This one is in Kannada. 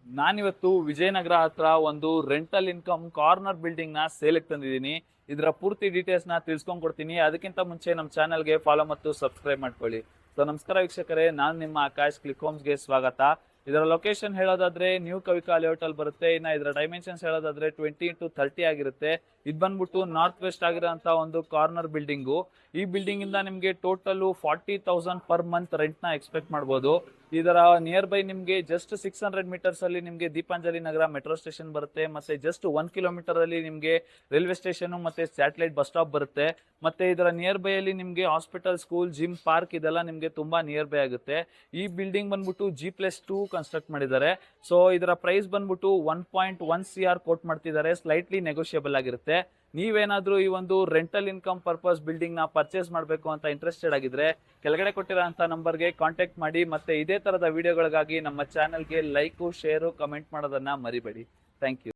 ನಾನಿವತ್ತು ವಿಜಯನಗರ ಹತ್ರ ಒಂದು ರೆಂಟಲ್ ಇನ್ಕಮ್ ಕಾರ್ನರ್ ಬಿಲ್ಡಿಂಗ್ ನ ಸೇಲ್ಗೆ ತಂದಿದ್ದೀನಿ. ಇದರ ಪೂರ್ತಿ ಡೀಟೇಲ್ಸ್ ನ ತಿಳ್ಸ್ಕೊಂಡ್ ಕೊಡ್ತೀನಿ. ಅದಕ್ಕಿಂತ ಮುಂಚೆ ನಮ್ಮ ಚಾನಲ್ಗೆ ಫಾಲೋ ಮತ್ತು ಸಬ್ಸ್ಕ್ರೈಬ್ ಮಾಡ್ಕೊಳ್ಳಿ. ಸೊ ನಮಸ್ಕಾರ ವೀಕ್ಷಕರೇ, ನಾನು ನಿಮ್ಮ ಆಕಾಶ್ ಕ್ಲಿಕ್ ಹೋಮ್ಸ್ಗೆ ಸ್ವಾಗತ. ಇದರ ಲೊಕೇಶನ್ ಹೇಳೋದಾದ್ರೆ ನ್ಯೂ ಕವಿಕಾ ಲೇಔಟ್ ಅಲ್ಲಿ ಬರುತ್ತೆ. ಇನ್ನ ಇದರ ಡೈಮೆನ್ಷನ್ಸ್ ಹೇಳೋದಾದ್ರೆ 20x30 ಆಗಿರುತ್ತೆ. ಇದು ಬಂದ್ಬಿಟ್ಟು ನಾರ್ತ್ ವೆಸ್ಟ್ ಆಗಿರೋಂಥ ಒಂದು ಕಾರ್ನರ್ ಬಿಲ್ಡಿಂಗು. ಈ ಬಿಲ್ಡಿಂಗ್ ಇಂದ ನಿಮಗೆ ಟೋಟಲ್ 40,000 ಪರ್ ಮಂತ್ ರೆಂಟ್ ನ ಎಕ್ಸ್ಪೆಕ್ಟ್ ಮಾಡಬಹುದು. ಇದರ ನಿಯರ್ ಬೈ ನಿಮಗೆ ಜಸ್ಟ್ 600 ಮೀಟರ್ಸ್ ಅಲ್ಲಿ ನಿಮಗೆ ದೀಪಾಂಜಲಿ ನಗರ ಮೆಟ್ರೋ ಸ್ಟೇಷನ್ ಬರುತ್ತೆ. ಮತ್ತೆ ಜಸ್ಟ್ 1 ಕಿಲೋಮೀಟರ್ ಅಲ್ಲಿ ನಿಮಗೆ ರೈಲ್ವೆ ಸ್ಟೇಷನ್ ಮತ್ತೆ ಸ್ಯಾಟಲೈಟ್ ಬಸ್ ಸ್ಟಾಪ್ ಬರುತ್ತೆ. ಮತ್ತೆ ಇದರ ನಿಯರ್ ಬೈ ಅಲ್ಲಿ ನಿಮಗೆ ಹಾಸ್ಪಿಟಲ್, ಸ್ಕೂಲ್, ಜಿಮ್, ಪಾರ್ಕ್ ಇದೆಲ್ಲ ನಿಮಗೆ ತುಂಬಾ ನಿಯರ್ ಬೈ ಆಗುತ್ತೆ. ಈ ಬಿಲ್ಡಿಂಗ್ ಬಂದ್ಬಿಟ್ಟು G+2 ಕನ್ಸ್ಟ್ರಕ್ಟ್ ಮಾಡಿದ್ದಾರೆ. ಸೊ ಇದರ ಪ್ರೈಸ್ ಬಂದ್ಬಿಟ್ಟು 1.1 CR ಕೋಟ್ ಮಾಡ್ತಿದ್ದಾರೆ. ಸ್ಲೈಟ್ಲಿ ನೆಗೋಷಿಯಬಲ್ ಆಗಿರುತ್ತೆ. ನೀವೇನಾದ್ರೂ ಈ ಒಂದು ರೆಂಟಲ್ ಇನ್ಕಮ್ ಪರ್ಪಸ್ ಬಿಲ್ಡಿಂಗ್ ನ ಪರ್ಚೇಸ್ ಮಾಡಬೇಕು ಅಂತ ಇಂಟ್ರೆಸ್ಟೆಡ್ ಆಗಿದ್ರೆ ಕೆಳಗಡೆ ಕೊಟ್ಟಿರೋಂಥ ನಂಬರ್ಗೆ ಕಾಂಟ್ಯಾಕ್ಟ್ ಮಾಡಿ. ಮತ್ತೆ ಇದೇ ತರದ ವಿಡಿಯೋಗಳಿಗಾಗಿ ನಮ್ಮ ಚಾನೆಲ್ಗೆ ಲೈಕ್, ಶೇರ್, ಕಮೆಂಟ್ ಮಾಡೋದನ್ನ ಮರಿಬೇಡಿ. Thank you.